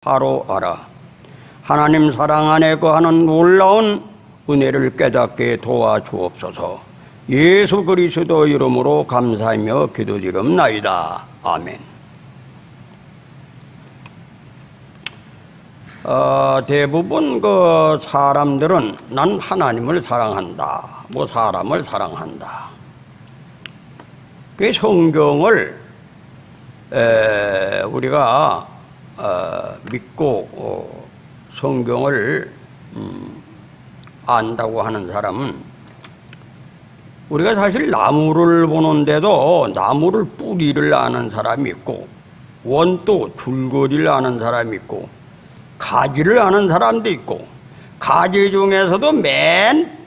바로 알아. 하나님 사랑 안에 거하는 놀라운 은혜를 깨닫게 도와주옵소서. 예수 그리스도 이름으로 감사하며 기도드립나이다. 아멘. 대부분 그 사람들은 난 하나님을 사랑한다, 뭐 사람을 사랑한다. 그 성경을 우리가 믿고 성경을 안다고 하는 사람은, 우리가 사실 나무를 보는데도 나무를 뿌리를 아는 사람이 있고, 원도 줄거리를 아는 사람이 있고, 가지를 아는 사람도 있고, 가지 중에서도 맨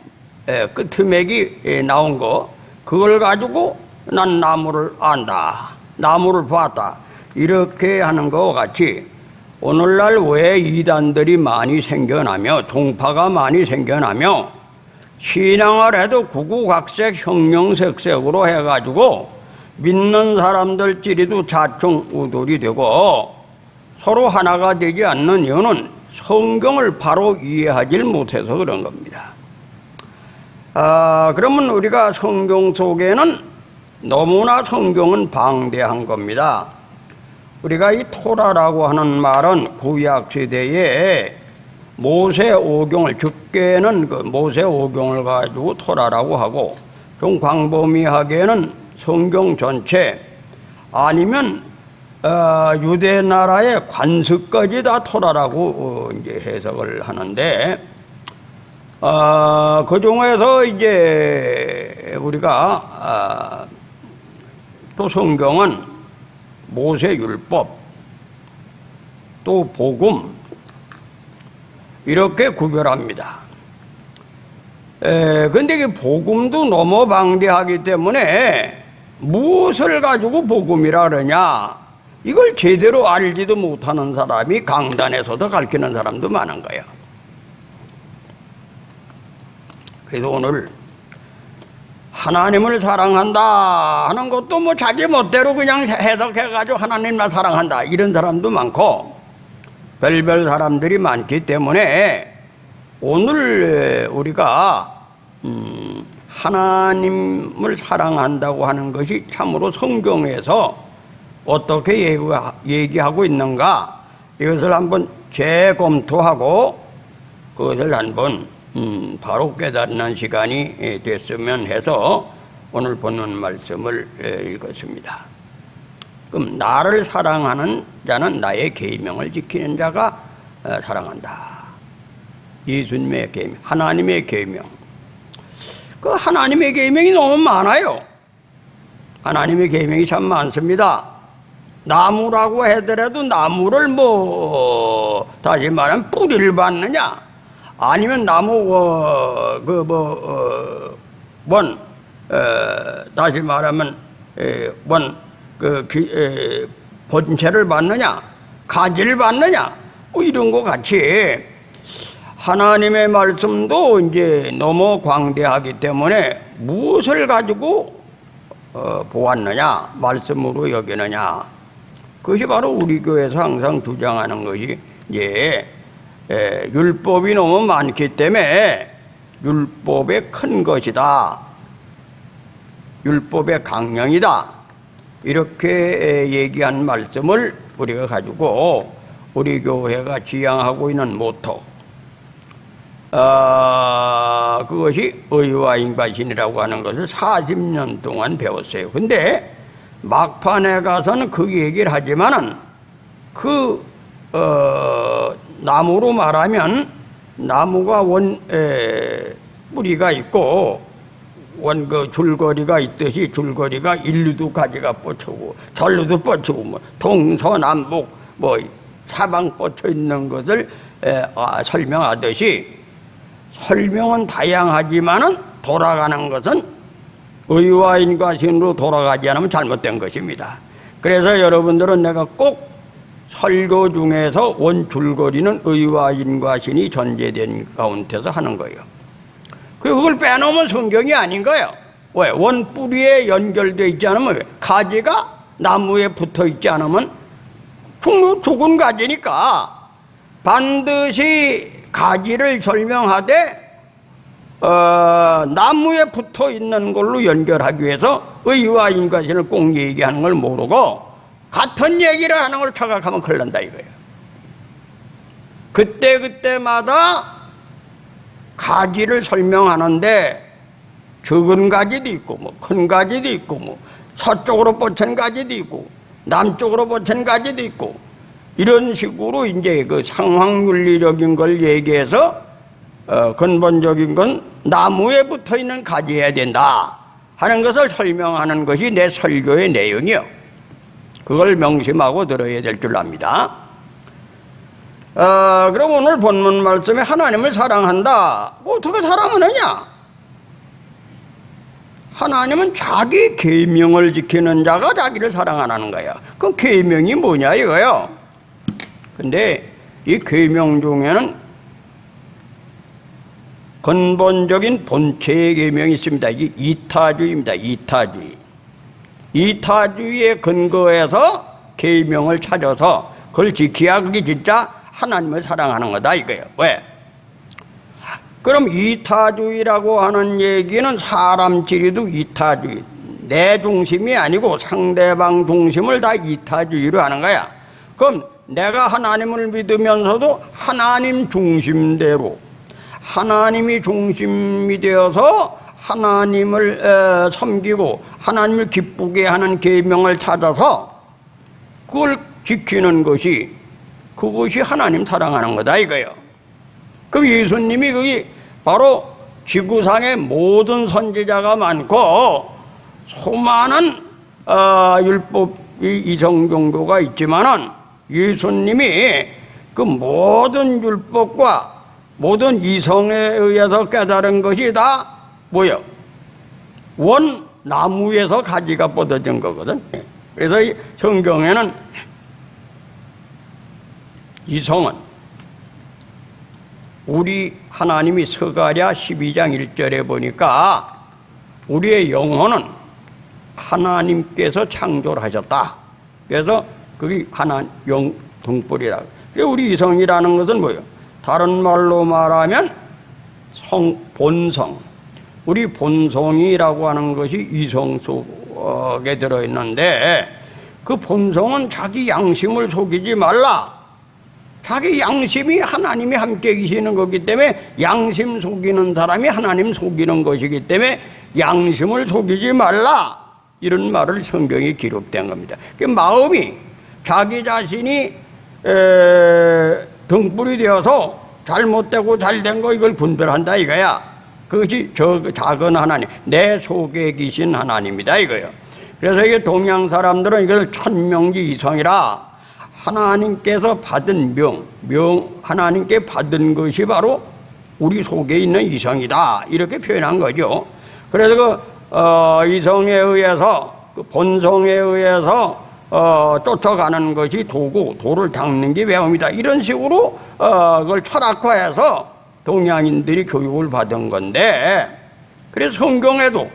끄트맥이 나온 거, 그걸 가지고 난 나무를 안다, 나무를 봤다, 이렇게 하는 것과 같이 오늘날 왜 이단들이 많이 생겨나며 종파가 많이 생겨나며 신앙을 해도 구구각색 형형색색으로 해가지고 믿는 사람들끼리도 자충우돌이 되고 서로 하나가 되지 않는 이유는 성경을 바로 이해하지 못해서 그런 겁니다. 그러면 우리가 성경 속에는 너무나 성경은 방대한 겁니다. 우리가 이 토라라고 하는 말은 구약 시대에 모세 오경을, 죽게는 그 모세 오경을 가지고 토라라고 하고, 좀 광범위하게는 성경 전체, 아니면 유대 나라의 관습까지 다 토라라고 이제 해석을 하는데, 그 중에서 이제 우리가 또 성경은 모세율법, 또 복음, 이렇게 구별합니다. 근데 이 복음도 너무 방대하기 때문에 무엇을 가지고 복음이라 그러냐, 이걸 제대로 알지도 못하는 사람이 강단에서도 가르치는 사람도 많은 거예요. 그래서 오늘 하나님을 사랑한다 하는 것도 뭐 자기 멋대로 그냥 해석해가지고 하나님만 사랑한다 이런 사람도 많고, 별별 사람들이 많기 때문에 오늘 우리가 하나님을 사랑한다고 하는 것이 참으로 성경에서 어떻게 얘기하고 있는가, 이것을 한번 재검토하고 그것을 한번 바로 깨닫는 시간이 됐으면 해서 오늘 보는 말씀을 읽었습니다. 그럼 나를 사랑하는 자는 나의 계명을 지키는 자가 사랑한다. 예수님의 계명, 하나님의 계명. 그 하나님의 계명이 너무 많아요. 하나님의 계명이 참 많습니다. 나무라고 하더라도 나무를 뭐 다시 말하면 뿌리를 받느냐, 아니면 나무 다시 말하면 본체를 받느냐, 가지를 받느냐, 뭐 이런 거 같이 하나님의 말씀도 이제 너무 광대하기 때문에 무엇을 가지고 보았느냐, 말씀으로 여기느냐, 그것이 바로 우리 교회에서 항상 주장하는 것이 이제 율법이 너무 많기 때문에 율법의 큰 것이다, 율법의 강령이다, 이렇게 얘기한 말씀을 우리가 가지고 우리 교회가 지향하고 있는 모토, 그것이 의와 인과신이라고 하는 것을 40년 동안 배웠어요. 근데 막판에 가서는 그 얘기를 하지만은 나무로 말하면 나무가 뿌리가 있고 줄거리가 있듯이 줄거리가 일루도 가지가 뻗치고 절루도 뻗치고 뭐 동서남북 뭐 사방 뻗쳐 있는 것을 설명하듯이, 설명은 다양하지만은 돌아가는 것은 의와 인과신으로 돌아가지 않으면 잘못된 것입니다. 그래서 여러분들은 내가 꼭 설교 중에서 원줄거리는 의와 인과신이 전제된 가운데서 하는 거예요. 그걸 빼놓으면 성경이 아닌 거예요. 왜? 원뿌리에 연결되어 있지 않으면, 가지가 나무에 붙어 있지 않으면 죽은 가지니까 반드시 가지를 설명하되 나무에 붙어 있는 걸로 연결하기 위해서 의와 인과신을 꼭 얘기하는 걸 모르고 같은 얘기를 하는 걸 착각하면 큰일 난다 이거예요. 그때마다 가지를 설명하는데 적은 가지도 있고 뭐 큰 가지도 있고 뭐 서쪽으로 뻗친 가지도 있고 남쪽으로 뻗친 가지도 있고 이런 식으로 이제 그 상황윤리적인 걸 얘기해서 근본적인 건 나무에 붙어 있는 가지여야 된다 하는 것을 설명하는 것이 내 설교의 내용이요. 그걸 명심하고 들어야 될 줄 압니다. 그럼 오늘 본문 말씀에 하나님을 사랑한다. 어떻게 사랑하느냐? 하나님은 자기 계명을 지키는 자가 자기를 사랑하는 거야. 그 계명이 뭐냐 이거요. 근데 이 계명 중에는 근본적인 본체의 계명이 있습니다. 이게 이타주의입니다. 이타주의에 근거해서 계명을 찾아서 그걸 지켜야 그게 진짜 하나님을 사랑하는 거다 이거예요. 왜? 그럼 이타주의라고 하는 얘기는 사람 지리도 이타주의, 내 중심이 아니고 상대방 중심을 다 이타주의로 하는 거야. 그럼 내가 하나님을 믿으면서도 하나님 중심대로 하나님이 중심이 되어서 하나님을 섬기고 하나님을 기쁘게 하는 계명을 찾아서 그걸 지키는 것이 그것이 하나님 사랑하는 거다 이거예요. 그럼 예수님이 거기 바로 지구상에 모든 선지자가 많고 수많은 율법이 이성종교가 있지만은 예수님이 그 모든 율법과 모든 이성에 의해서 깨달은 것이 다 뭐요? 원 나무에서 가지가 뻗어진 거거든. 그래서 이 성경에는 이성은 우리 하나님이 스가랴 12장 1절에 보니까 우리의 영혼은 하나님께서 창조를 하셨다. 그래서 그게 하나님 등불이라고. 우리 이성이라는 것은 뭐예요? 다른 말로 말하면 본성. 우리 본성이라고 하는 것이 이성 속에 들어있는데 그 본성은 자기 양심을 속이지 말라. 자기 양심이 하나님이 함께 계시는 거기 때문에 양심 속이는 사람이 하나님 속이는 것이기 때문에 양심을 속이지 말라. 이런 말을 성경에 기록된 겁니다. 그 마음이 자기 자신이 등불이 되어서 잘못되고 잘된 거 이걸 분별한다 이거야. 그것이 저 작은 하나님, 내 속에 계신 하나님이다 이거예요. 그래서 이게 동양 사람들은 이걸 천명지 이성이라 하나님께서 받은 하나님께 받은 것이 바로 우리 속에 있는 이성이다 이렇게 표현한 거죠. 그래서 그 이성에 의해서 그 본성에 의해서 쫓아가는 것이 도고 도를 닦는 게 배움이다 이런 식으로 그걸 철학화해서 동양인들이 교육을 받은 건데, 그래서 성경에도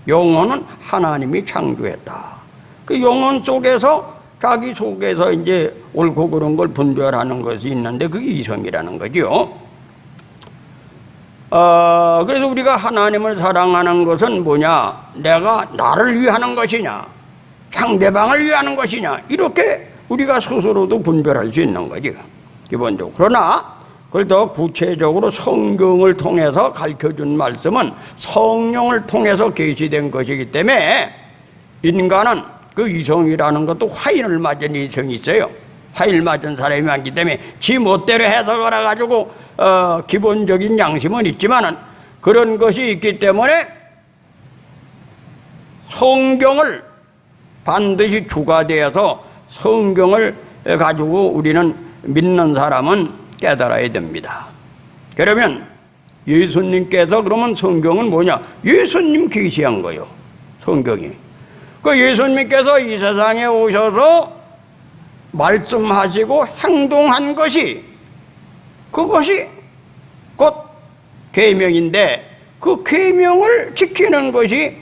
영혼은 하나님이 창조했다. 그 영혼 속에서 자기 속에서 이제 옳고 그런 걸 분별하는 것이 있는데 그게 이성이라는 거죠. 그래서 우리가 하나님을 사랑하는 것은 뭐냐? 내가 나를 위하는 것이냐? 상대방을 위하는 것이냐? 이렇게 우리가 스스로도 분별할 수 있는 거죠. 기본적으로. 그러나 그걸 더 구체적으로 성경을 통해서 가르쳐준 말씀은 성령을 통해서 계시된 것이기 때문에 인간은 그 이성이라는 것도 화인을 맞은 이성이 있어요. 화인을 맞은 사람이 많기 때문에 지 멋대로 해석을 해가지고 기본적인 양심은 있지만은 그런 것이 있기 때문에 성경을 반드시 주가 되어서 성경을 가지고 우리는 믿는 사람은 깨달아야 됩니다. 그러면 예수님께서 그러면 성경은 뭐냐? 예수님 계시한 거요. 성경이. 그 예수님께서 이 세상에 오셔서 말씀하시고 행동한 것이 그것이 곧 계명인데 그 계명을 지키는 것이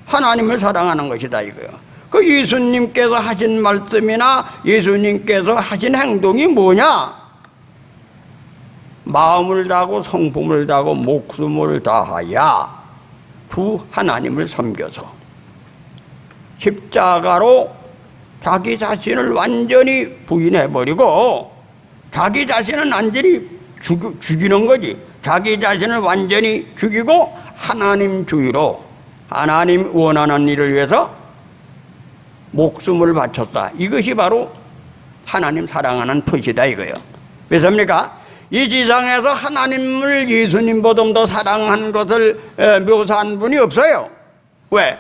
하나님을 사랑하는 것이다 이거요. 그 예수님께서 하신 말씀이나 예수님께서 하신 행동이 뭐냐? 마음을 다하고 성품을 다하고 목숨을 다하여 주 하나님을 섬겨서 십자가로 자기 자신을 완전히 부인해버리고 자기 자신은 완전히 죽이는 거지. 자기 자신을 완전히 죽이고 하나님 주의로 하나님 원하는 일을 위해서 목숨을 바쳤다. 이것이 바로 하나님 사랑하는 표시다 이거예요. 왜습니까? 이 지상에서 하나님을 예수님보다 더 사랑한 것을 묘사한 분이 없어요. 왜?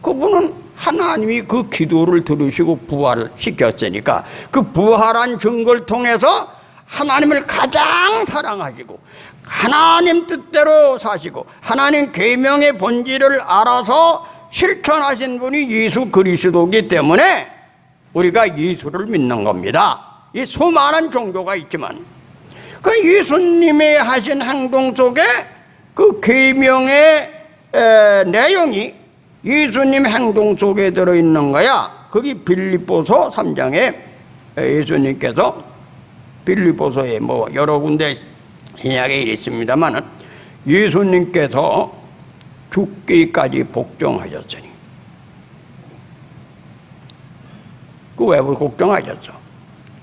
그분은 하나님이 그 기도를 들으시고 부활을 시켰으니까 그 부활한 증거를 통해서 하나님을 가장 사랑하시고 하나님 뜻대로 사시고 하나님 계명의 본질을 알아서 실천하신 분이 예수 그리스도이기 때문에 우리가 예수를 믿는 겁니다. 이 수많은 종교가 있지만 그 예수님의 하신 행동 속에 그 계명의 내용이 예수님 행동 속에 들어있는 거야. 거기 빌립보서 3장에 예수님께서 빌립보서에 뭐 여러 군데 신약에 있습니다만 예수님께서 죽기까지 복종하셨으니 그 왜 복종하셨죠?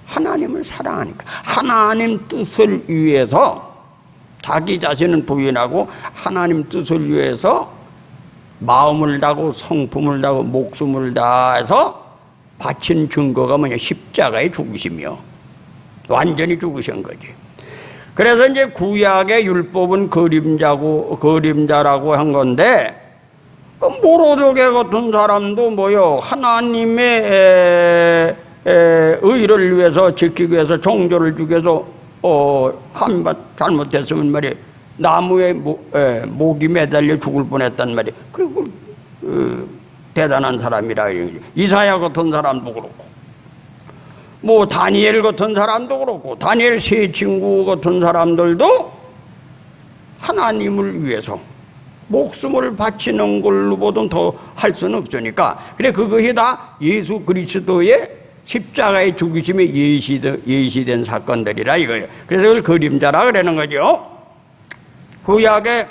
하나님을 사랑하니까 하나님 뜻을 위해서 자기 자신은 부인하고 하나님 뜻을 위해서 마음을 다하고 성품을 다하고 목숨을 다해서 바친 증거가 뭐냐? 십자가에 죽으시며 완전히 죽으신 거지. 그래서 이제 구약의 율법은 그림자라고 한 건데 그 모로도개 같은 사람도 뭐요? 하나님의 의를 위해서 지키기 위해서 종교를 주기 위해서 한번 잘못했으면 말이야 나무에 목이 매달려 죽을 뻔했단 말이야. 그리고 대단한 사람이라 이사야 같은 사람도 그렇고 뭐 다니엘 같은 사람도 그렇고 다니엘 세 친구 같은 사람들도 하나님을 위해서 목숨을 바치는 걸로 보던 더 할 수는 없으니까 그래 그것이 다 예수 그리스도의 십자가의 죽으심에 예시된 사건들이라 이거예요. 그래서 그걸 그림자라 그러는 거죠. 구약의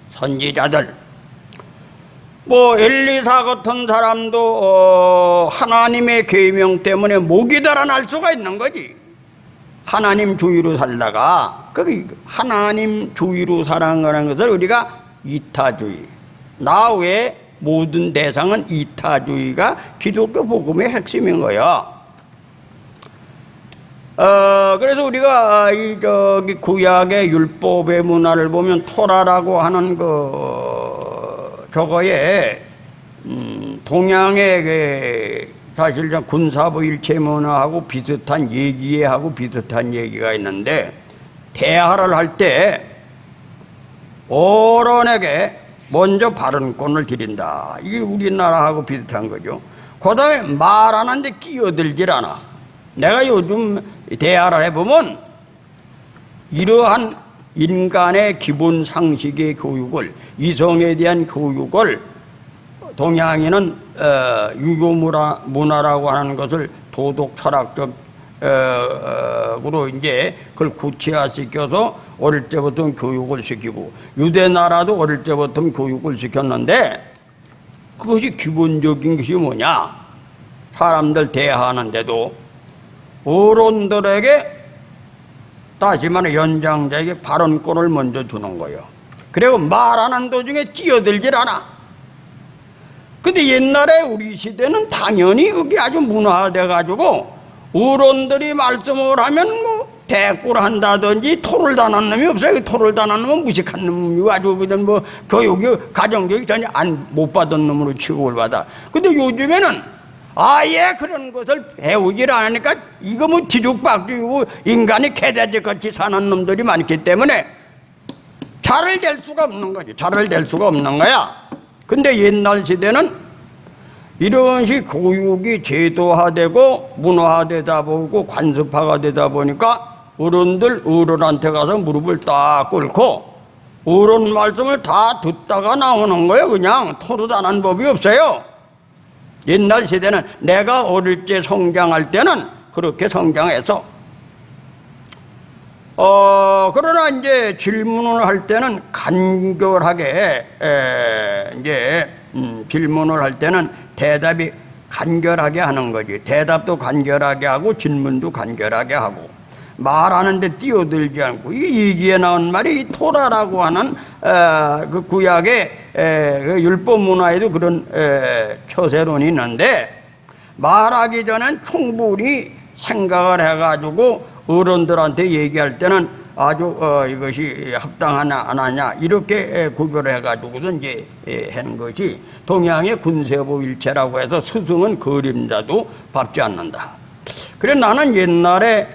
선지자들 뭐 엘리사 같은 사람도 하나님의 계명 때문에 목이 달아날 수가 있는 거지. 하나님 주의로 살다가 그 하나님 주의로 살아가는 것을 우리가 이타주의 나 외에 모든 대상은 이타주의가 기독교 복음의 핵심인 거야. 그래서 우리가 저기 구약의 율법의 문화를 보면 토라라고 하는 저거에 동양의 사실 군사부 일체 문화하고 비슷한 얘기가 있는데 대화를 할 때 어른에게 먼저 발언권을 드린다. 이게 우리나라하고 비슷한 거죠. 그 다음에 말하는데 끼어들질 않아. 내가 요즘 대화를 해보면 이러한 인간의 기본 상식의 교육을 이성에 대한 교육을 동양인은 유교 문화라고 하는 것을 도덕 철학적으로 이제 그걸 구체화시켜서 어릴 때부터 교육을 시키고 유대 나라도 어릴 때부터 교육을 시켰는데 그것이 기본적인 것이 뭐냐? 사람들 대화하는데도 어른들에게 다시 말해 연장자에게 발언권을 먼저 주는 거예요. 그리고 말하는 도중에 끼어들질 않아. 근데 옛날에 우리 시대는 당연히 그게 아주 문화돼 가지고 어른들이 말씀을 하면 뭐 대꾸를 한다든지 토를 다는 놈이 없어요. 토를 다는 놈은 무식한 놈이고 아주 그냥 뭐 가정교육 전혀 못 받은 놈으로 취급을 받아. 근데 요즘에는 아예 그런 것을 배우질 않으니까 이거 뭐 뒤죽박죽이고 인간이 개돼지같이 사는 놈들이 많기 때문에 잘을 될 수가 없는 거지. 잘을 될 수가 없는 거야. 근데 옛날 시대는 이런 식 교육이 제도화되고 문화화되다 보고 관습화가 되다 보니까 어른한테 가서 무릎을 딱 꿇고 어른 말씀을 다 듣다가 나오는 거예요. 그냥 토로 다는 법이 없어요. 옛날 시대는 내가 어릴 때 성장할 때는 그렇게 성장해서 그러나 이제 질문을 할 때는 간결하게, 질문을 할 때는 대답이 간결하게 하는 거지. 대답도 간결하게 하고, 질문도 간결하게 하고, 말하는데 뛰어들지 않고, 이 얘기에 나온 말이 이 토라라고 하는, 그 구약의, 그 율법 문화에도 그런, 처세론이 있는데, 말하기 전엔 충분히 생각을 해가지고 어른들한테 얘기할 때는 아주 이것이 합당하냐 안 하냐 이렇게 구별을 해가지고서 이제 하는 것이 동양의 군세보일체라고 해서 스승은 그림자도 밟지 않는다. 그래 나는 옛날에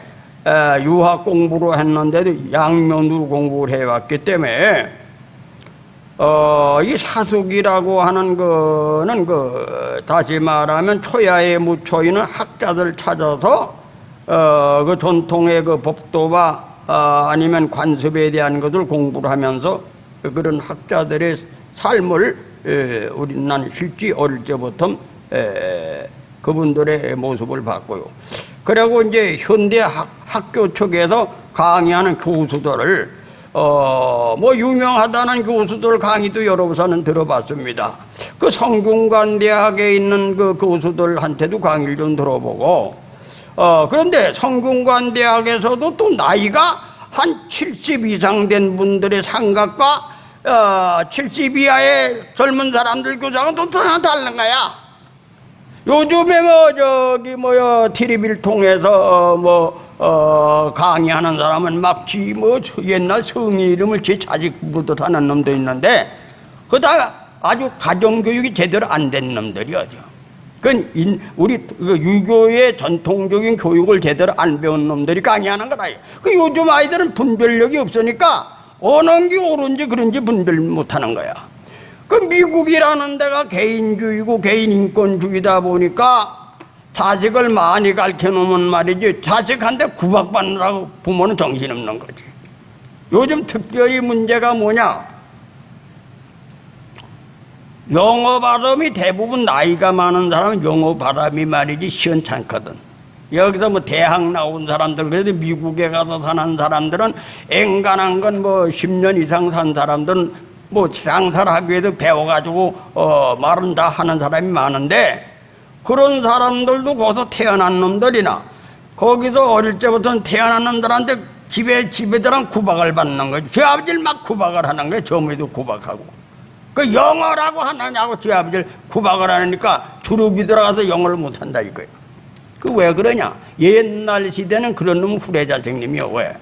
유학 공부를 했는데도 양면으로 공부를 해왔기 때문에 이 사숙이라고 하는 거는 다시 말하면 초야에 묻혀 있는 학자들 찾아서 그 전통의 그 법도와 아니면 관습에 대한 것을 공부를 하면서 그런 학자들의 삶을 난 실제 어릴 때부터 그분들의 모습을 봤고요. 그리고 이제 현대 학교 측에서 강의하는 교수들을 뭐 유명하다는 교수들 강의도 여러 번은 들어봤습니다. 그 성균관대학에 있는 그 교수들한테도 강의를 좀 들어보고 그런데 성균관대학에서도 또 나이가 한 70 이상 된 분들의 생각과 70 이하의 젊은 사람들 교사가 또 다른 거야. 요즘에 TV를 통해서 강의하는 사람은 막지 옛날 성의 이름을 제 자식 부르듯 하는 놈도 있는데 그다 아주 가정교육이 제대로 안 된 놈들이죠. 우리 유교의 전통적인 교육을 제대로 안 배운 놈들이 강의하는 거다. 요즘 아이들은 분별력이 없으니까 어느 게 옳은지 그런지 분별 못하는 거야. 미국이라는 데가 개인주의고 개인인권주의다 보니까 자식을 많이 가르쳐놓으면 말이지 자식한테 구박받느라고 부모는 정신없는 거지. 요즘 특별히 문제가 뭐냐, 영어 발음이 대부분 나이가 많은 사람은 영어 발음이 말이지 시원찮거든. 여기서 대학 나온 사람들, 그래도 미국에 가서 사는 사람들은 앵간한 건 10년 이상 산 사람들은 장사를 하기 위해서 배워가지고 말은 다 하는 사람이 많은데 그런 사람들도 거기서 태어난 놈들이나 거기서 어릴 때부터 태어난 놈들한테 집에들은 구박을 받는 거지. 제 아버지를 막 구박을 하는 거야. 저머리도 구박하고. 영어라고 하느냐고 제 아버지를 구박을 하니까 주눅이 들어가서 영어를 못한다 이거야. 왜 그러냐? 옛날 시대는 그런 놈 후레자 생님이요. 왜?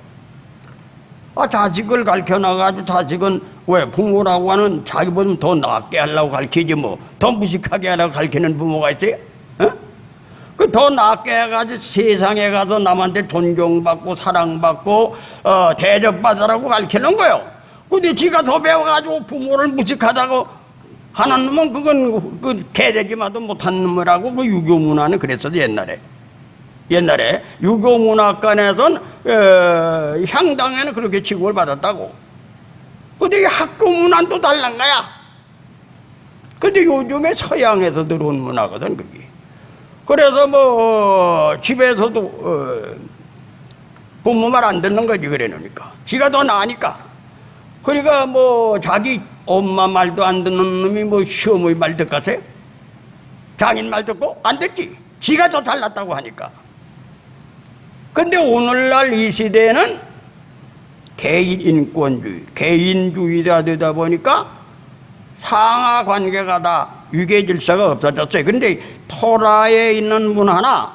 자식을 가르쳐나가지고 자식은 왜 부모라고 하는 자기보다 더 낫게 하려고 가르치지 더 무식하게 하려고 가르치는 부모가 있어요? 더 낫게 해가지고 세상에 가서 남한테 존경받고 사랑받고 대접받으라고 가르치는 거예요. 근데 지가 더 배워가지고 부모를 무식하다고 하는 놈은 그건 개되지마도 못한 놈이라고 유교 문화는 그랬어요. 옛날에 유교 문화관에선 향당에는 그렇게 취급을 받았다고. 근데 이 학교 문화는 또 달란 거야. 근데 요즘에 서양에서 들어온 문화거든 그게. 그래서 집에서도 부모 말 안 듣는 거지. 그러니까 지가 더 나으니까. 그러니까 자기 엄마 말도 안 듣는 놈이 시어머니 말 듣겠어요? 장인 말 듣고 안 듣지. 지가 더 잘났다고 하니까. 근데 오늘날 이 시대에는 개인인권주의, 개인주의가 되다 보니까 상하 관계가 다 유계질서가 없어졌어요. 그런데 토라에 있는 문화나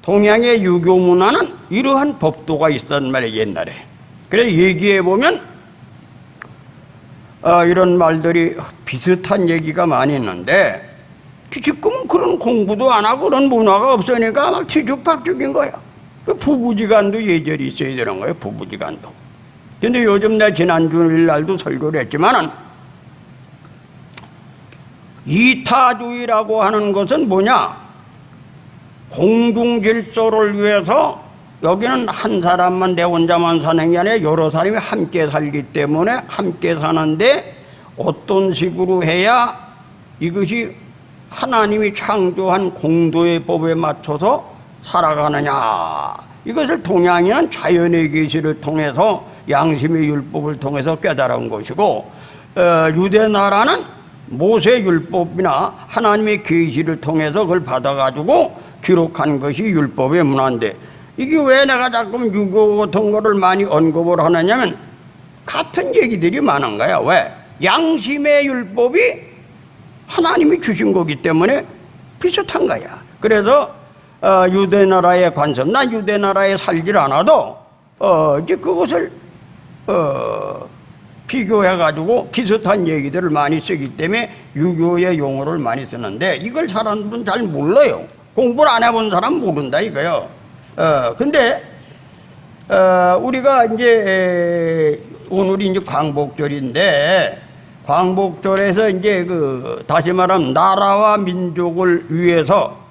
동양의 유교 문화는 이러한 법도가 있었단 말이에요. 옛날에. 그래서 얘기해보면 이런 말들이 비슷한 얘기가 많이 있는데 지금은 그런 공부도 안 하고 그런 문화가 없으니까 막 뒤죽박죽인 거야. 부부지간도 예절이 있어야 되는 거예요. 부부지간도. 근데 요즘 내가 지난주일 날도 설교를 했지만은 이타주의라고 하는 것은 뭐냐? 공동질서를 위해서 여기는 한 사람만 내 혼자만 사는 게 아니라 여러 사람이 함께 살기 때문에 함께 사는데 어떤 식으로 해야 이것이 하나님이 창조한 공도의 법에 맞춰서 살아가느냐 이것을 동양인은 자연의 계시를 통해서 양심의 율법을 통해서 깨달은 것이고, 유대 나라는 모세 율법이나 하나님의 계시를 통해서 그걸 받아가지고 기록한 것이 율법의 문화인데, 이게 왜 내가 자꾸 유교 같은 거를 많이 언급을 하느냐면 같은 얘기들이 많은 거야. 왜? 양심의 율법이 하나님이 주신 거기 때문에 비슷한 거야. 그래서 유대 나라의 관습, 나 유대 나라에 살질 않아도 이제 그것을 비교해가지고 비슷한 얘기들을 많이 쓰기 때문에 유교의 용어를 많이 쓰는데, 이걸 사람들은 잘 몰라요. 공부를 안 해본 사람 모른다 이거요. 근데 우리가 이제 오늘이 이제 광복절인데, 광복절에서 이제 다시 말하면 나라와 민족을 위해서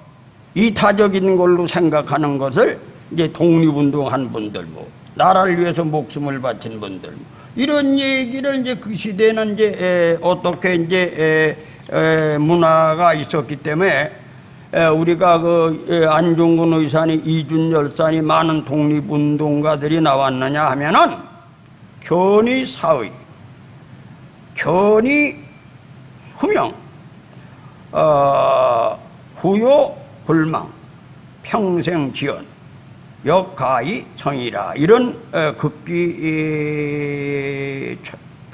이타적인 걸로 생각하는 것을 이제 독립운동한 분들, 뭐 나라를 위해서 목숨을 바친 분들, 이런 얘기를 이제 그 시대는 이제 어떻게 이제 문화가 있었기 때문에 우리가 안중근 의사니 이준열사니 많은 독립운동가들이 나왔느냐 하면은 견의사의, 견의후명, 후요불망, 평생지연, 역가이성이라, 이런 극기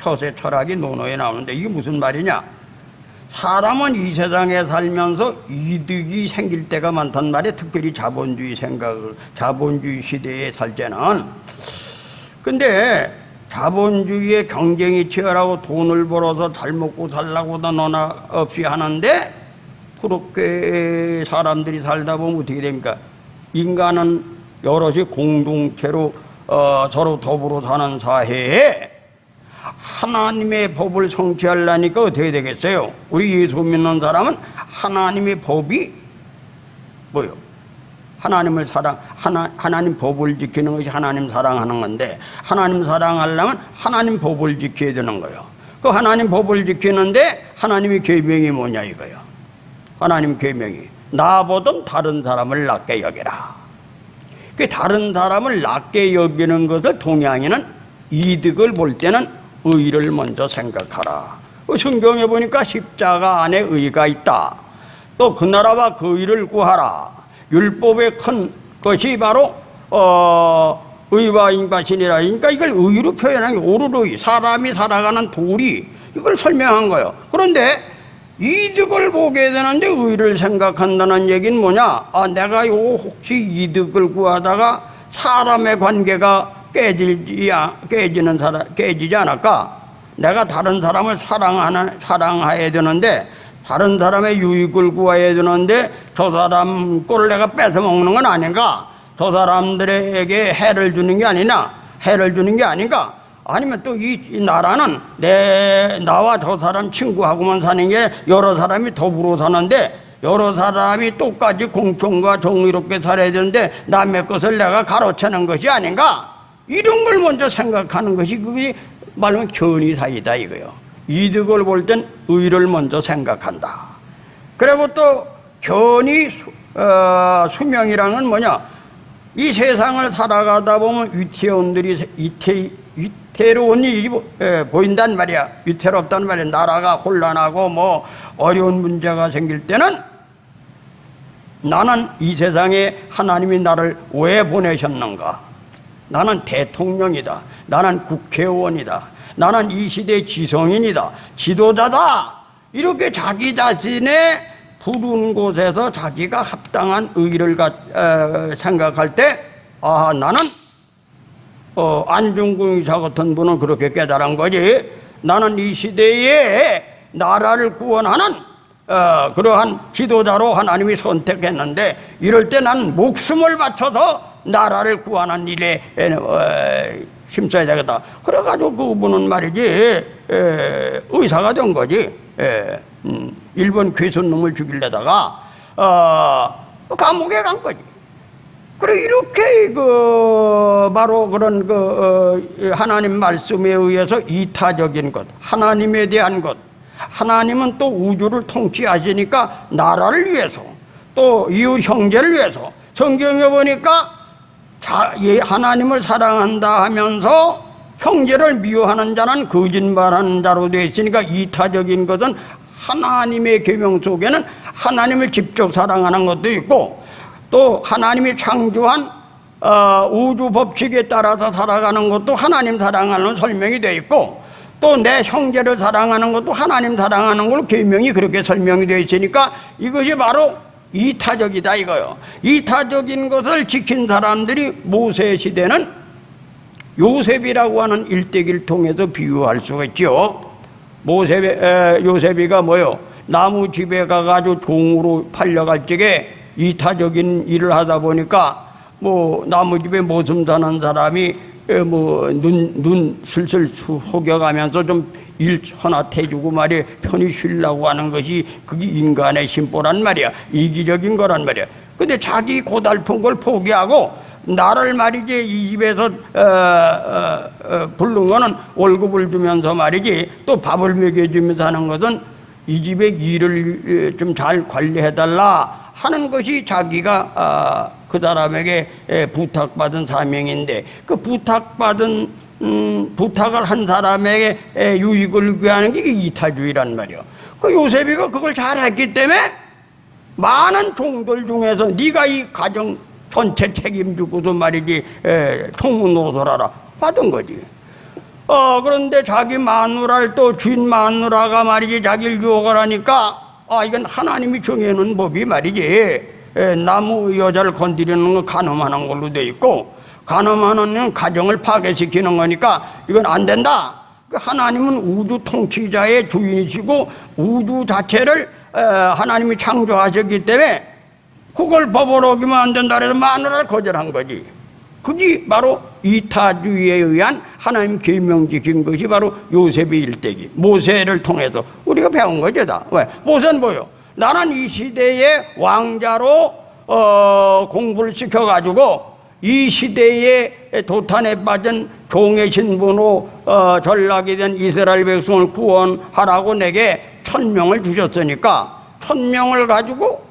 처세 철학이 논어에 나오는데, 이게 무슨 말이냐? 사람은 이 세상에 살면서 이득이 생길 때가 많단 말이에요. 특별히 자본주의 시대에 살 때는. 근데 자본주의의 경쟁이 치열하고 돈을 벌어서 잘 먹고 살라고도 너나 없이 하는데, 그렇게 사람들이 살다 보면 어떻게 됩니까? 인간은 여럿이 공동체로 서로 더불어 사는 사회에 하나님의 법을 성취하려니까 어떻게 되겠어요? 우리 예수 믿는 사람은 하나님의 법이 뭐요? 하나님을 하나님 법을 지키는 것이 하나님 사랑하는 건데, 하나님 사랑하려면 하나님 법을 지켜야 되는 거예요. 그 하나님 법을 지키는데 하나님의 계명이 뭐냐 이거예요. 하나님 계명이 나보다 다른 사람을 낮게 여기라. 그 다른 사람을 낮게 여기는 것을 동양인은 이득을 볼 때는 의를 먼저 생각하라. 성경에 보니까 십자가 안에 의가 있다. 또 그 나라와 그 의를 구하라. 율법의 큰 것이 바로 의와 인바신이라. 그러니까 이걸 의로 표현한 게 오르르의, 사람이 살아가는 도리, 이걸 설명한 거예요. 그런데 이득을 보게 되는데 의를 생각한다는 얘기는 뭐냐? 내가 혹시 이득을 구하다가 사람의 관계가 깨지지 않을까? 내가 다른 사람을 사랑해야 되는데, 다른 사람의 유익을 구해야 되는데 저 사람 꼴을 내가 뺏어 먹는 건 아닌가? 저 사람들에게 해를 주는 게 아닌가? 아니면 또 이 나라는 나와 저 사람 친구하고만 사는 게 여러 사람이 더불어 사는데, 여러 사람이 똑같이 공평과 정의롭게 살아야 되는데 남의 것을 내가 가로채는 것이 아닌가? 이런 걸 먼저 생각하는 것이 그게 말하면 견의사이다 이거요. 이득을 볼 땐 의를 먼저 생각한다. 그리고 또 견의수명이라는 뭐냐? 이 세상을 살아가다 보면 위태로운 일이 보인단 말이야. 위태롭단 말이야. 나라가 혼란하고 뭐 어려운 문제가 생길 때는 나는 이 세상에 하나님이 나를 왜 보내셨는가? 나는 대통령이다. 나는 국회의원이다. 나는 이 시대의 지성인이다. 지도자다. 이렇게 자기 자신의 부른 곳에서 자기가 합당한 의의를 생각할 때, 나는 안중근 의사 같은 분은 그렇게 깨달은 거지. 나는 이 시대에 나라를 구원하는 그러한 지도자로 하나님이 선택했는데, 이럴 때 난 목숨을 바쳐서 나라를 구하는 일에 힘써야 되겠다. 그래가지고 그분은 말이지 의사가 된 거지. 일본 괴순놈을 죽이려다가 감옥에 간 거지. 그래 이렇게 바로 그런 하나님 말씀에 의해서 이타적인 것, 하나님에 대한 것, 하나님은 또 우주를 통치하시니까 나라를 위해서, 또 이웃 형제를 위해서, 성경에 보니까 하나님을 사랑한다 하면서 형제를 미워하는 자는 거짓말하는 자로 되어 있으니까 이타적인 것은 하나님의 계명 속에는 하나님을 직접 사랑하는 것도 있고 또 하나님이 창조한 우주 법칙에 따라서 살아가는 것도 하나님 사랑하는 설명이 되어 있고 또 내 형제를 사랑하는 것도 하나님 사랑하는 걸로 계명이 그렇게 설명이 되어 있으니까 이것이 바로 이타적이다 이거요. 이타적인 것을 지킨 사람들이 모세 시대는 요셉이라고 하는 일대기를 통해서 비유할 수가 있죠. 요셉이가 뭐요? 나무 집에 가가지고 종으로 팔려갈 적에 이타적인 일을 하다 보니까 뭐 나무 집에 모슴 사는 사람이 눈 슬슬 속여가면서 좀 일 하나 태주고 말이야 편히 쉬려고 하는 것이 그게 인간의 심보란 말이야. 이기적인 거란 말이야. 근데 자기 고달픈 걸 포기하고 나를 말이지 이 집에서 부른 거는 월급을 주면서 말이지 또 밥을 먹여주면서 하는 것은 이 집의 일을 좀 잘 관리해달라 하는 것이 자기가 그 사람에게 부탁받은 사명인데 그 부탁을 한 사람에게 유익을 구하는 게 이타주의란 말이야. 그 요셉이가 그걸 잘했기 때문에 많은 종들 중에서 네가 이 가정 전체 책임지고도 말이지 총무노설하라 받은 거지. 그런데 자기 마누라를 또 주인 마누라가 말이지 자기를 유혹을 하니까 이건 하나님이 정해놓은 법이 말이지 나무 여자를 건드리는 건 간음하는 걸로 돼 있고 간음하는 가정을 파괴시키는 거니까 이건 안 된다. 하나님은 우주 통치자의 주인이시고 우주 자체를 하나님이 창조하셨기 때문에 그걸 법으로 어기면 안 된다 그래서 마누라를 거절한 거지. 그게 바로 이타주의에 의한 하나님 계명 지킨 것이 바로 요셉의 일대기 모세를 통해서 우리가 배운 거죠 다. 왜? 모세는 뭐요? 나는 이 시대의 왕자로 공부를 시켜가지고 이 시대에 도탄에 빠진 종의 신분으로 전락이 된 이스라엘 백성을 구원하라고 내게 1000명을 주셨으니까 1000명을 가지고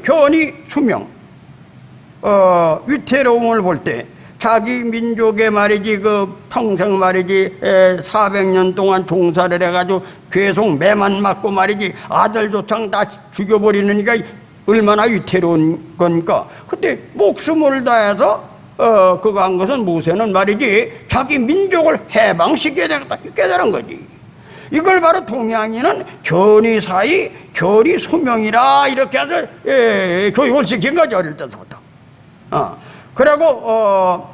견이 수명 위태로움을 볼 때 자기 민족의 말이지 평생 말이지 400년 동안 종사를 해가지고 계속 매만 맞고 말이지 아들조차 다 죽여버리니까 얼마나 위태로운 거니까 그때 목숨을 다해서 그거 한 것은 모세는 말이지 자기 민족을 해방시켜야 되겠다 깨달은 거지. 이걸 바로 동양인은 견이 사이 견이 소명이라 이렇게 해서 교육을 시킨 거죠 어릴 때부터. 그리고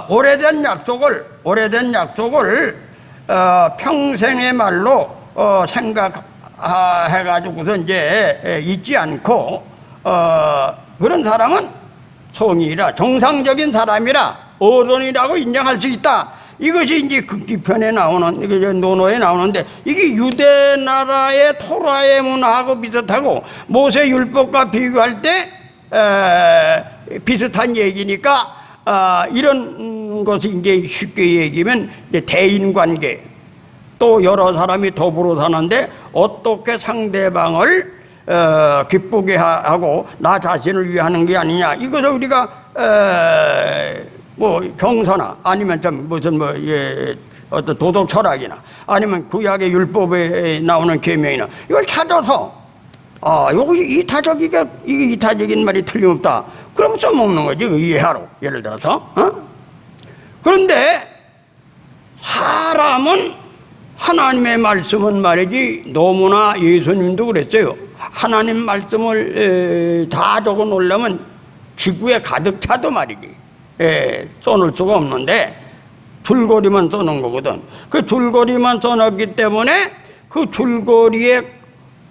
오래된 약속을 평생의 말로 생각해가지고서 이제 잊지 않고 그런 사람은 성인이라 정상적인 사람이라 어른이라고 인정할 수 있다. 이것이 이제 극기편에 나오는 논어에 나오는데 이게 유대 나라의 토라의 문화하고 비슷하고 모세 율법과 비교할 때 비슷한 얘기니까 이런 것이 이제 쉽게 얘기하면 이제 대인관계 또 여러 사람이 더불어 사는데 어떻게 상대방을 기쁘게 하고 나 자신을 위하는 게 아니냐 이것을 우리가 경서나 아니면 어떤 도덕 철학이나 아니면 구약의 율법에 나오는 계명이나 이걸 찾아서 이것이 이타적인 말이 틀림없다. 그럼 써먹는 거지 이해하러 예를 들어서. 그런데 사람은 하나님의 말씀은 말이지 너무나 예수님도 그랬어요. 하나님 말씀을 다 적어 놓으려면 지구에 가득 차도 말이지. 써놓을 수가 없는데 줄거리만 써놓은 거거든. 그 줄거리만 써놨기 때문에 그 줄거리에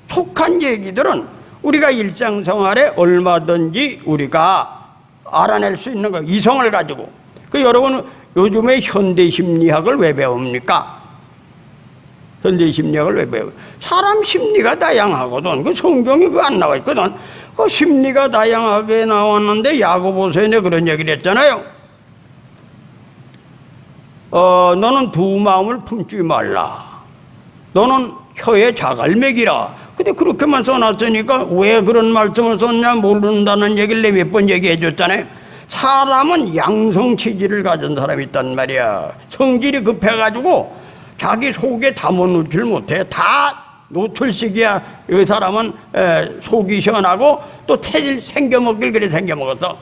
속한 얘기들은 우리가 일상생활에 얼마든지 우리가 알아낼 수 있는 거 이성을 가지고. 여러분 요즘에 현대심리학을 왜 배웁니까? 현대심리학을 왜 배워요? 사람 심리가 다양하거든. 그 성경이 그거 안 나와 있거든. 그 심리가 다양하게 나왔는데 야고보서에 그런 얘기를 했잖아요. 너는 두 마음을 품지 말라. 너는 혀에 자갈 먹이라. 근데 그렇게만 써놨으니까 왜 그런 말씀을 썼냐 모른다는 얘기를 내 몇 번 얘기해 줬잖아요. 사람은 양성 체질을 가진 사람이 있단 말이야. 성질이 급해가지고 자기 속에 담아놓질 못해. 다 노출식이야. 이 사람은 속이 시원하고 또 태질 생겨먹길 그래 생겨먹어서.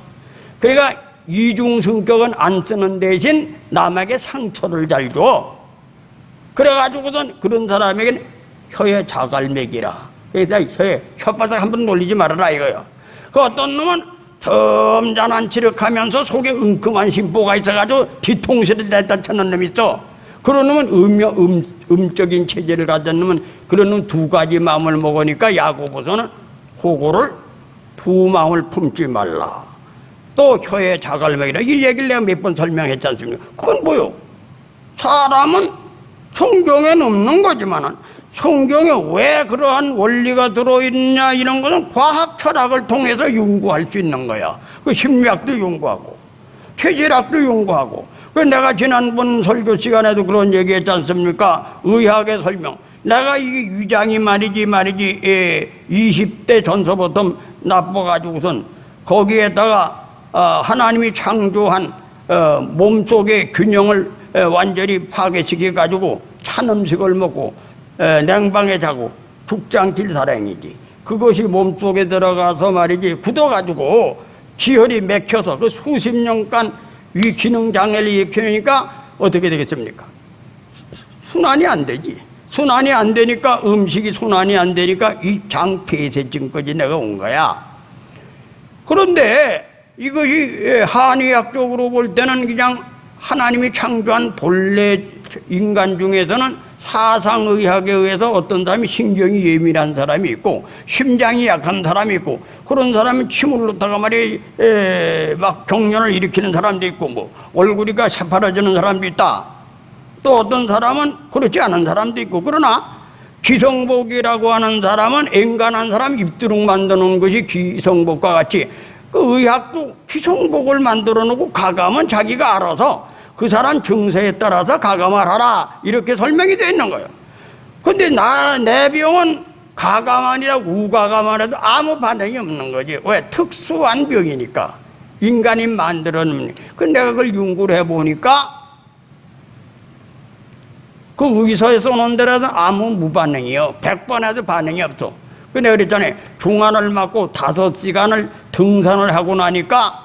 그러니까 이중 성격은 안 쓰는 대신 남에게 상처를 잘 줘. 그래가지고선 그런 사람에게는 혀에 자갈매기라. 그래서 혓바닥 한번 놀리지 말아라 이거요. 그 어떤 놈은 점잖은 지력하면서 속에 은큼한 심보가 있어가지고 뒤통수를 냈다 쳐는 놈이 있어. 그런 놈은 음적인 체질을 가진 놈은 그런 놈 두 가지 마음을 먹으니까 야고보서는 호고를 두 마음을 품지 말라. 또 혀에 자갈매기라. 이 얘기를 내가 몇 번 설명했지 않습니까? 그건 뭐요? 사람은 성경에는 없는 거지만은 성경에 왜 그러한 원리가 들어있냐 이런 것은 과학 철학을 통해서 연구할 수 있는 거야. 그 심리학도 연구하고 체질학도 연구하고. 그 내가 지난번 설교 시간에도 그런 얘기 했지 않습니까? 의학의 설명. 내가 이 위장이 말이지 20대 전서부터 나빠가지고선 거기에다가 하나님이 창조한 몸속의 균형을 완전히 파괴시켜가지고 찬 음식을 먹고 냉방에 자고 죽지 않길 사랑이지. 그것이 몸속에 들어가서 말이지 굳어가지고 기혈이 맥혀서 그 수십 년간 위 기능 장애를 일으키니까 어떻게 되겠습니까? 순환이 안 되지. 순환이 안 되니까 음식이 순환이 안 되니까 이 장 폐쇄증까지 내가 온 거야. 그런데 이것이 한의학적으로 볼 때는 그냥 하나님이 창조한 본래 인간 중에서는 사상의학에 의해서 어떤 사람이 신경이 예민한 사람이 있고 심장이 약한 사람이 있고 그런 사람은 침을 놓다가 말이야 막 경련을 일으키는 사람도 있고 뭐 얼굴이가 새파라지는 사람도 있다. 또 어떤 사람은 그렇지 않은 사람도 있고. 그러나 기성복이라고 하는 사람은 엔간한 사람 입두룩 만들어 놓은 것이 기성복과 같이 그 의학도 기성복을 만들어 놓고 가감은 자기가 알아서 그 사람 증세에 따라서 가감을 하라 이렇게 설명이 되어 있는 거예요. 근데 내 병은 가감하니라 우가감을 해도 아무 반응이 없는 거지. 왜? 특수한 병이니까 인간이 만들어 놓은. 근데 내가 그걸 연구를 해보니까 그 의사에 써놓은 데라도 아무 무반응이요. 100번 해도 반응이 없어. 근데 그랬잖아요. 중환을 맞고 5시간을 등산을 하고 나니까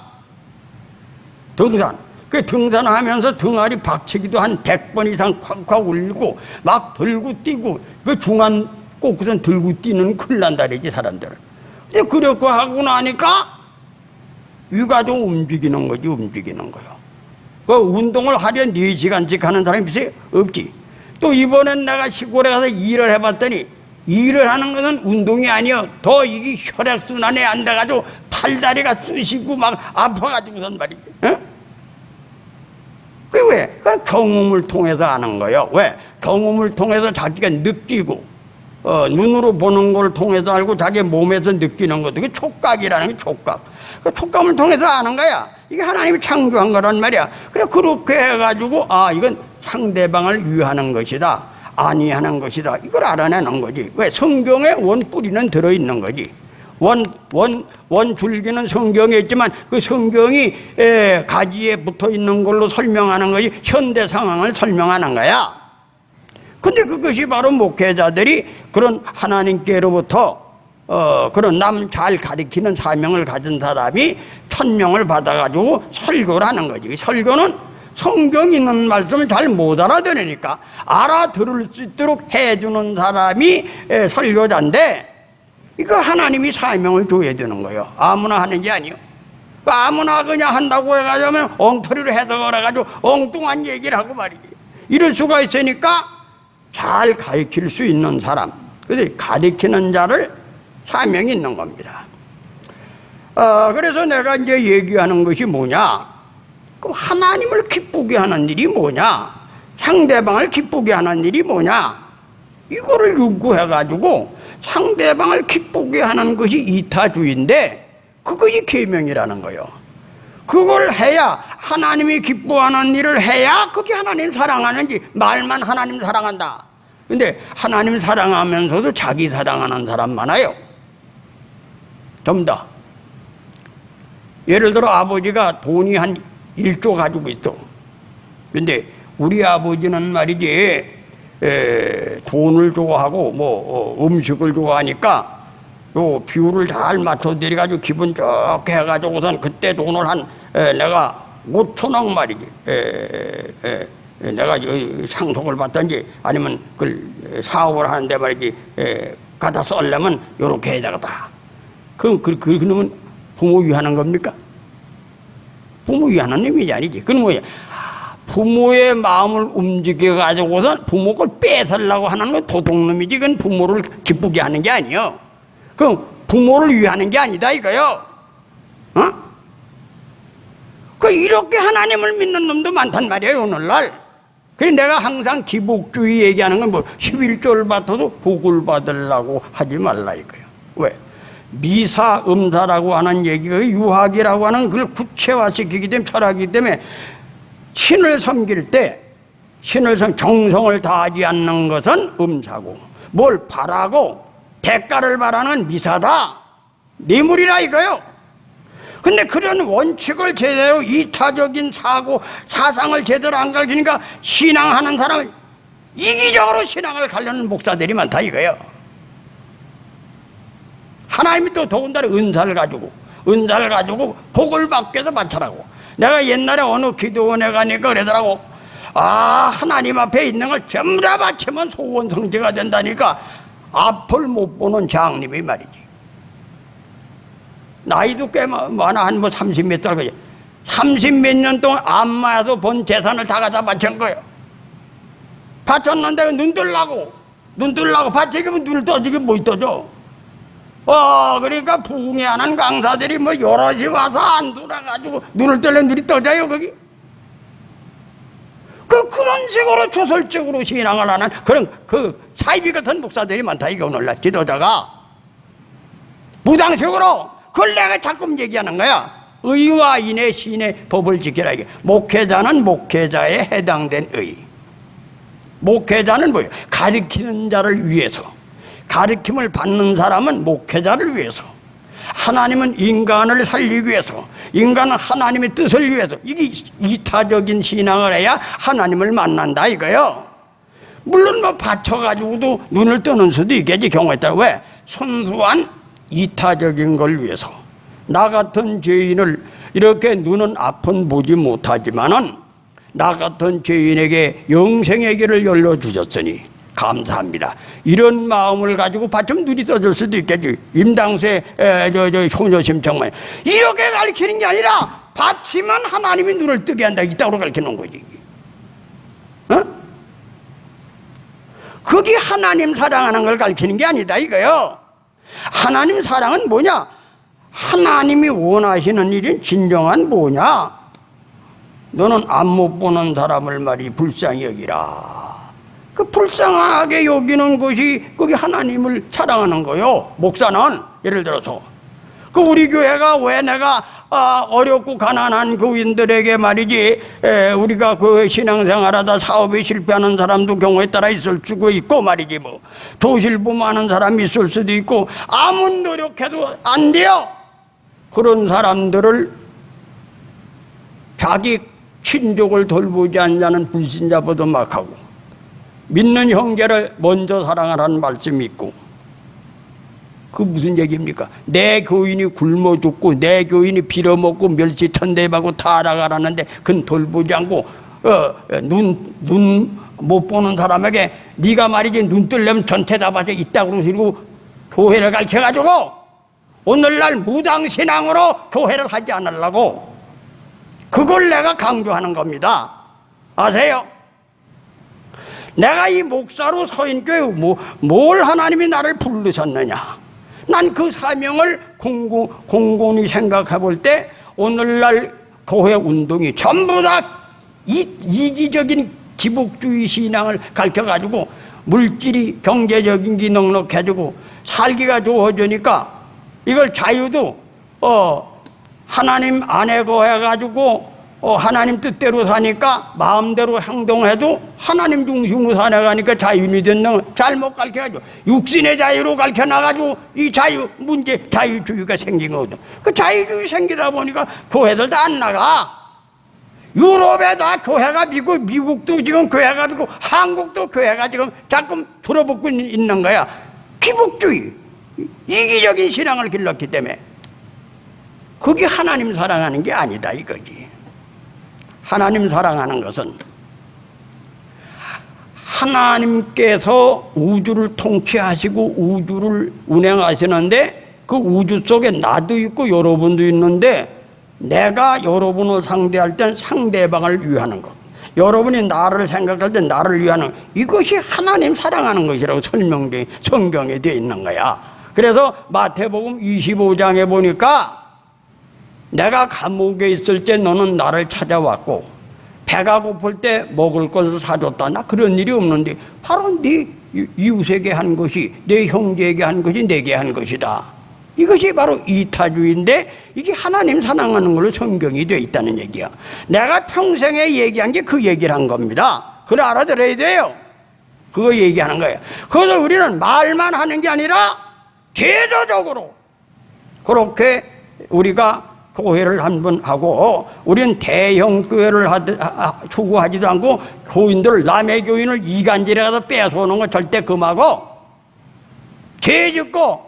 그 등산하면서 등알이 박치기도 한 100번 이상 콱콱 울리고 막 들고 뛰고 그 중환 꼭선 들고 뛰는 큰일 난다 그러지 사람들은. 근데 그렇게 하고 나니까 위가 좀 움직이는 거지. 움직이는 거요. 그 운동을 하려 4시간씩 하는 사람이 비슷해? 없지. 또 이번엔 내가 시골에 가서 일을 해봤더니 일을 하는 것은 운동이 아니요. 더 이게 혈액순환이 안 돼가지고 팔다리가 쑤시고 막 아파가지고선 말이지. 어? 그게 왜? 그건 경험을 통해서 아는 거예요. 왜? 경험을 통해서 자기가 느끼고 눈으로 보는 걸 통해서 알고 자기 몸에서 느끼는 것도 그게 촉각이라는 게 촉각. 그 촉감을 통해서 아는 거야. 이게 하나님이 창조한 거란 말이야. 그래 그렇게 해가지고 이건 상대방을 위하는 것이다. 아니하는 것이다. 이걸 알아내는 거지. 왜? 성경에 원 뿌리는 들어있는 거지. 원 줄기는 성경에 있지만 그 성경이 가지에 붙어 있는 걸로 설명하는 것이 현대 상황을 설명하는 거야. 근데 그것이 바로 목회자들이 그런 하나님께로부터 그런 남 잘 가르치는 사명을 가진 사람이 천명을 받아가지고 설교를 하는 거지. 설교는 성경 있는 말씀을 잘 못 알아들으니까 알아들을 수 있도록 해주는 사람이 설교자인데 이거 하나님이 사명을 줘야 되는 거예요. 아무나 하는 게 아니에요. 아무나 그냥 한다고 해가지고 엉터리로 해석을 해가지고 엉뚱한 얘기를 하고 말이지. 이럴 수가 있으니까 잘 가르칠 수 있는 사람, 그래서 가르치는 자를 사명이 있는 겁니다. 그래서 내가 이제 얘기하는 것이 뭐냐? 그럼 하나님을 기쁘게 하는 일이 뭐냐? 상대방을 기쁘게 하는 일이 뭐냐? 이거를 연구해가지고 상대방을 기쁘게 하는 것이 이타주의인데 그것이 계명이라는 거예요. 그걸 해야 하나님이 기뻐하는 일을 해야 그게 하나님 사랑하는지. 말만 하나님 사랑한다 근데 하나님 사랑하면서도 자기 사랑하는 사람 많아요. 전부 다. 예를 들어 아버지가 돈이 한 1조 가지고 있어. 근데 우리 아버지는 말이지 돈을 좋아하고 음식을 좋아하니까 요 비율을 잘 맞춰드려가지고 기분 좋게 해가지고선 그때 돈을 한 내가 5천억 말이지. 내가 상속을 받든지 아니면 그 사업을 하는데 말이지 갖다 썰려면 요렇게 해야 되겠다. 그러면 부모 위하는 겁니까? 부모 위하는 의미지 아니지. 그건 뭐야? 부모의 마음을 움직여가지고서 부모 걸 뺏으려고 하는 건 도둑놈이지. 그건 부모를 기쁘게 하는 게 아니요. 그럼 부모를 위하는 게 아니다 이거요. 어? 이렇게 하나님을 믿는 놈도 많단 말이에요 오늘날. 그래서 내가 항상 기복주의 얘기하는 건 11조를 받아도 복을 받으려고 하지 말라 이거예요. 왜? 미사, 음사라고 하는 얘기가 유학이라고 하는 그걸 구체화시키기 때문에 철학이기 때문에 신을 섬길 때 정성을 다하지 않는 것은 음사고 뭘 바라고 대가를 바라는 미사다. 뇌물이라 이거요. 근데 그런 원칙을 제대로 이타적인 사상을 제대로 안 가르치니까 신앙하는 사람을 이기적으로 신앙을 가려는 목사들이 많다 이거예요. 하나님이 또 더군다나 은사를 가지고 복을 받게 해서 바쳐라고. 내가 옛날에 어느 기도원에 가니까 그러더라고. 하나님 앞에 있는 걸 전부 다 바치면 소원 성취가 된다니까 앞을 못 보는 장님이 말이지. 나이도 꽤 많아. 한 30몇 살 거지. 30몇 년 동안 안마에서 본 재산을 다 갖다 바친 거예요. 바쳤는데 눈 뜨려고 바치기면 눈을 떠지게 못 떠져. 그러니까 부흥회 하는 강사들이 여럿이 와서 안 돌아가지고 눈을 뜨려 눈이 떠져요 거기. 그런 식으로 초설적으로 신앙을 하는 그런 사이비 같은 목사들이 많다 이게 오늘날 지도자가 무당식으로 그걸 내가 자꾸 얘기하는 거야. 의와 인의 신의 법을 지키라 이게. 목회자는 목회자에 해당된 의. 목회자는 뭐예요? 가르치는 자를 위해서. 가르침을 받는 사람은 목회자를 위해서. 하나님은 인간을 살리기 위해서. 인간은 하나님의 뜻을 위해서. 이게 이타적인 신앙을 해야 하나님을 만난다 이거요. 물론 받쳐가지고도 눈을 뜨는 수도 있겠지 경우에 따라. 왜? 순수한 이타적인 걸 위해서. 나 같은 죄인을 이렇게 눈은 앞은 보지 못하지만은 나 같은 죄인에게 영생의 길을 열어주셨으니 감사합니다. 이런 마음을 가지고 받으면 눈이 떠질 수도 있겠지. 임당수의 효녀심청만 이렇게 가르치는 게 아니라 받치면 하나님이 눈을 뜨게 한다. 이따구로 가르치는 거지. 그게 하나님 사랑하는 걸 가르치는 게 아니다 이거요. 하나님 사랑은 뭐냐? 하나님이 원하시는 일이 진정한 뭐냐? 너는 앞 못 보는 사람을 말이 불쌍히 여기라. 그 불쌍하게 여기는 것이 그게 하나님을 사랑하는 거요. 목사는 예를 들어서 우리 교회가 왜 내가 어렵고 가난한 교인들에게 말이지 우리가 신앙생활하다 사업에 실패하는 사람도 경우에 따라 있을 수도 있고 말이지 도실부하는 사람이 있을 수도 있고 아무리 노력해도 안 돼요. 그런 사람들을 자기 친족을 돌보지 않냐는 불신자보다 막하고 믿는 형제를 먼저 사랑하라는 말씀이 있고 그 무슨 얘기입니까? 내 교인이 굶어 죽고 내 교인이 빌어먹고 멸치 천대받고 타락하라는데 그건 돌보지 않고 눈 못 보는 사람에게 네가 말이지 눈 뜨려면 전체 다 받아 있다고 그러시고 교회를 가르쳐가지고 오늘날 무당신앙으로 교회를 하지 않으려고 그걸 내가 강조하는 겁니다. 아세요? 내가 이 목사로 서인교회 뭘 하나님이 나를 부르셨느냐? 난 그 사명을 공공히 생각해 볼 때 오늘날 교회 운동이 전부 다 이기적인 기복주의 신앙을 가르쳐가지고 물질이 경제적인 게 넉넉해지고 살기가 좋아지니까 이걸 자유도 하나님 안에 거해가지고 하나님 뜻대로 사니까 마음대로 행동해도 하나님 중심으로 살아가니까 자유인이 됐는 거 잘못 가르쳐가지고 육신의 자유로 가르쳐놔가지고 이 자유 문제 자유주의가 생긴 거거든. 그 자유주의 생기다 보니까 교회들 다 안 나가. 유럽에 다 교회가 비고 미국도 지금 교회가 비고 한국도 교회가 지금 자꾸 줄어붙고 있는 거야. 기복주의 이기적인 신앙을 길렀기 때문에 그게 하나님 사랑하는 게 아니다 이거지. 하나님 사랑하는 것은 하나님께서 우주를 통치하시고 우주를 운행하시는데 그 우주 속에 나도 있고 여러분도 있는데 내가 여러분을 상대할 땐 상대방을 위하는 것, 여러분이 나를 생각할 땐 나를 위하는 것, 이것이 하나님 사랑하는 것이라고 성경에 되어 있는 거야. 그래서 마태복음 25장에 보니까 내가 감옥에 있을 때 너는 나를 찾아왔고 배가 고플 때 먹을 것을 사줬다. 나 그런 일이 없는데 바로 네 이웃에게 한 것이 내 형제에게 한 것이 내게 한 것이다. 이것이 바로 이타주의인데 이게 하나님 사랑하는 걸로 성경이 되어 있다는 얘기야. 내가 평생에 얘기한 게 그 얘기를 한 겁니다. 그걸 알아들어야 돼요. 그거 얘기하는 거예요. 그래서 우리는 말만 하는 게 아니라 제도적으로 그렇게 우리가 교회를 한번 하고 우리는 대형 교회를 추구하지도 않고 교인들 남의 교인을 이간질에 가서 뺏어오는 거 절대 금하고 죄 짓고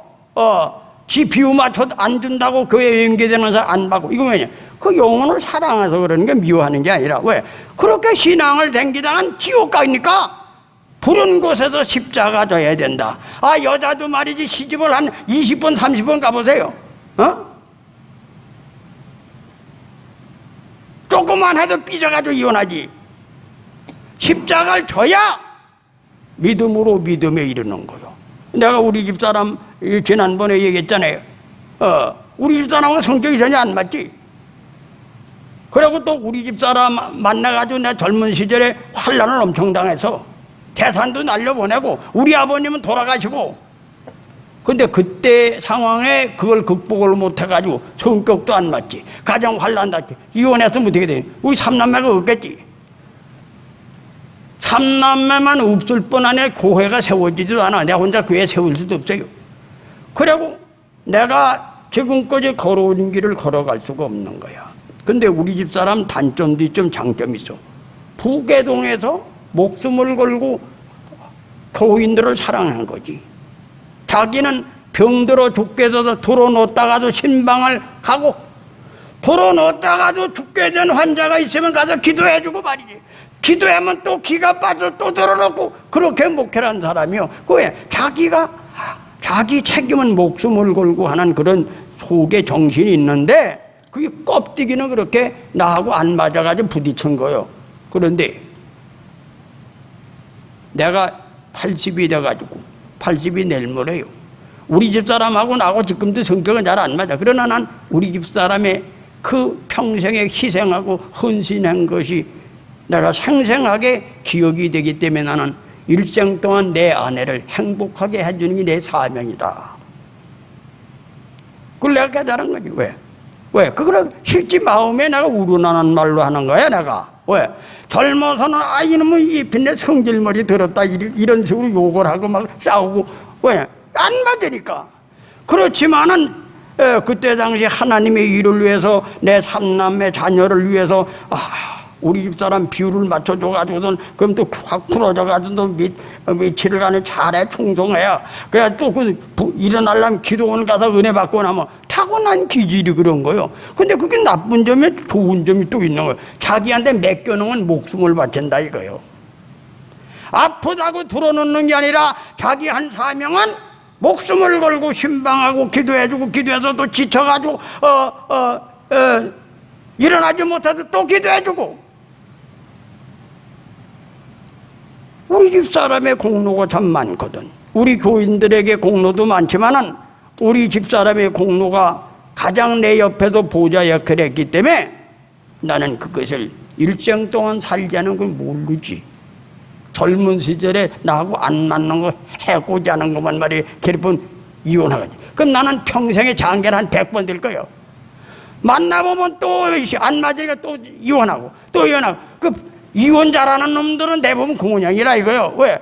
지 비유 맞춰 안 준다고 교회에 연계되는 사람 안 받고 이거 왜냐? 그 영혼을 사랑해서 그러는 게 미워하는 게 아니라 왜? 그렇게 신앙을 댕기다간 지옥 가니까 부른 곳에서 십자가 져야 된다. 여자도 말이지 시집을 한 20번 30번 가보세요. 조금만 해도 삐져가지고 이혼하지. 십자가를 져야 믿음으로 믿음에 이르는 거요. 내가 우리 집사람 지난번에 얘기했잖아요. 우리 집사람하고 성격이 전혀 안 맞지. 그리고 또 우리 집사람 만나가지고 내 젊은 시절에 환난을 엄청 당해서 재산도 날려보내고 우리 아버님은 돌아가시고 근데 그때 상황에 그걸 극복을 못해가지고 성격도 안 맞지. 가정 환난 났지. 이혼했으면 어떻게 돼? 우리 삼남매가 없겠지. 삼남매만 없을 뿐 아니라 교회가 세워지지도 않아. 내가 혼자 교회 세울 수도 없어요. 그리고 내가 지금까지 걸어온 길을 걸어갈 수가 없는 거야. 근데 우리 집사람 단점도 있좀 장점이 있어. 부계동에서 목숨을 걸고 교인들을 사랑한 거지. 자기는 병들어 죽게 돼서 들어놓다가도 신방을 가고 들어놓다가도 죽게 된 환자가 있으면 가서 기도해주고 말이지. 기도하면 또 기가 빠져 또 들어놓고 그렇게 목회를 한 사람이요. 그게 자기 책임은 목숨을 걸고 하는 그런 속에 정신이 있는데 그게 껍데기는 그렇게 나하고 안 맞아가지고 부딪힌 거예요. 그런데 내가 80이 돼가지고 80이 내일 모레요. 우리 집사람하고 나하고 지금도 성격은 잘 안 맞아. 그러나 난 우리 집사람의 그 평생에 희생하고 헌신한 것이 내가 생생하게 기억이 되기 때문에 나는 일생 동안 내 아내를 행복하게 해주는 게 내 사명이다. 그걸 내가 깨달은 거지. 왜? 그걸 실제 마음에 내가 우러나는 말로 하는 거야 내가. 왜? 젊어서는 이놈의 이 빈내 성질머리 더럽다 이런 식으로 욕을 하고 막 싸우고 왜? 안 맞으니까. 그렇지만은 그때 당시 하나님의 일을 위해서 내 삼남매 자녀를 위해서 우리 집사람 비율을 맞춰줘가지고선 그럼 또 확 풀어져가지고 며칠을 안에 잘해 충성해야 그래 또 일어나려면 기도원 가서 은혜 받고 나면 타고난 기질이 그런 거요. 근데 그게 나쁜 점이 좋은 점이 또 있는 거예요. 자기한테 맡겨놓은 목숨을 바친다 이거요. 아프다고 들어놓는 게 아니라 자기 한 사명은 목숨을 걸고 신방하고 기도해주고 기도해서 또 지쳐가지고 일어나지 못해도 또 기도해주고. 우리 집사람의 공로가 참 많거든. 우리 교인들에게 공로도 많지만은 우리 집사람의 공로가 가장 내 옆에서 보좌 역할을 했기 때문에 나는 그것을 일생 동안 살자는 걸 모르지. 젊은 시절에 나하고 안 맞는 거 해고자 하는 것만 말이야. 결국은 이혼하겠지. 그럼 나는 평생에 장계를 한 100번 될 거예요. 만나보면 또 안 맞으니까 또 이혼하고 또 이혼하고. 그 이혼 잘하는 놈들은 대부분 그 모양이라 이거요. 왜?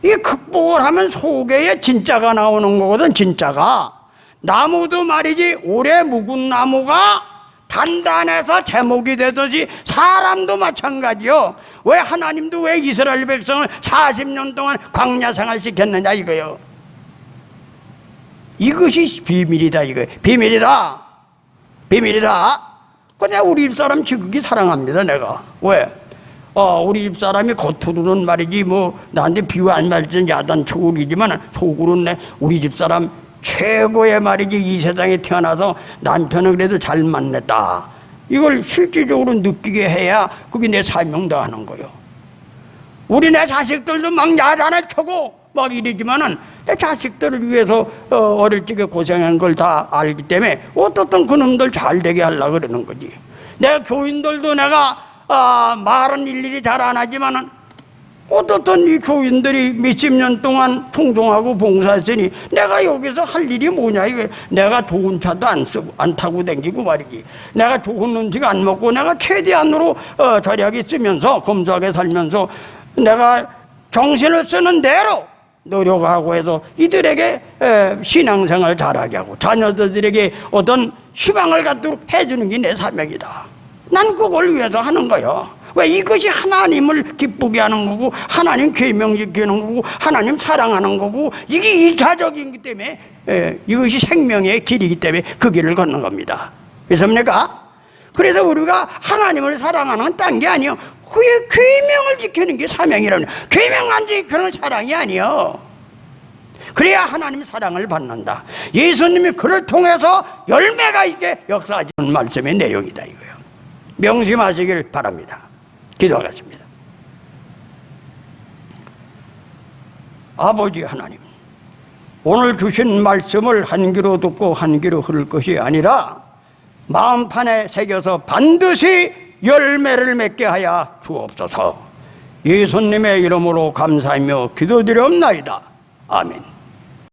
이게 극복을 하면 속에 진짜가 나오는 거거든. 진짜가. 나무도 말이지 오래 묵은 나무가 단단해서 제목이 되듯이 사람도 마찬가지요. 왜 하나님도 왜 이스라엘 백성을 40년 동안 광야 생활 시켰느냐 이거요. 이것이 비밀이다 이거예요. 비밀이다. 비밀이다. 그냥 우리 집사람 지극히 사랑합니다 내가. 왜? 우리 집사람이 겉으로는 말이지 뭐 나한테 비유 안 맞은 야단 초울이지만 속으로는 우리 집사람 최고의 말이지 이 세상에 태어나서 남편은 그래도 잘 만났다. 이걸 실질적으로 느끼게 해야 그게 내 사명도 하는 거예요. 우리 내 자식들도 막 야단을 쳐고 막 이러지만은 내 자식들을 위해서 어릴 적에 고생한 걸 다 알기 때문에 어떻든 그놈들 잘 되게 하려고 그러는 거지. 내 교인들도 내가 말은 일일이 잘 안 하지만은 어떻든 이 교인들이 몇십 년 동안 풍성하고 봉사했으니 내가 여기서 할 일이 뭐냐 이게. 내가 좋은 차도 안 타고 다니고 말이지. 내가 좋은 음식 안 먹고 내가 최대한으로 절약이 쓰면서 검소하게 살면서 내가 정신을 쓰는 대로 노력하고 해서 이들에게 신앙생활 잘하게 하고 자녀들에게 어떤 희망을 갖도록 해주는 게 내 사명이다. 난 그걸 위해서 하는 거예요. 왜? 이것이 하나님을 기쁘게 하는 거고 하나님 계명 지키는 거고 하나님 사랑하는 거고 이게 이차적이기 때문에 이것이 생명의 길이기 때문에 그 길을 걷는 겁니다. 그렇습니까? 그래서 우리가 하나님을 사랑하는 건 딴 게 아니에요. 그의 계명을 지키는 게 사명이라는. 계명 안 지키는 사랑이 아니에요. 그래야 하나님 사랑을 받는다. 예수님이 그를 통해서 열매가 있게 역사하시는 말씀의 내용이다 이거예요. 명심하시길 바랍니다. 기도하겠습니다. 아버지 하나님, 오늘 주신 말씀을 한 귀로 듣고 한 귀로 흐를 것이 아니라 마음판에 새겨서 반드시 열매를 맺게 하여 주옵소서. 예수님의 이름으로 감사하며 기도드리옵나이다. 아멘.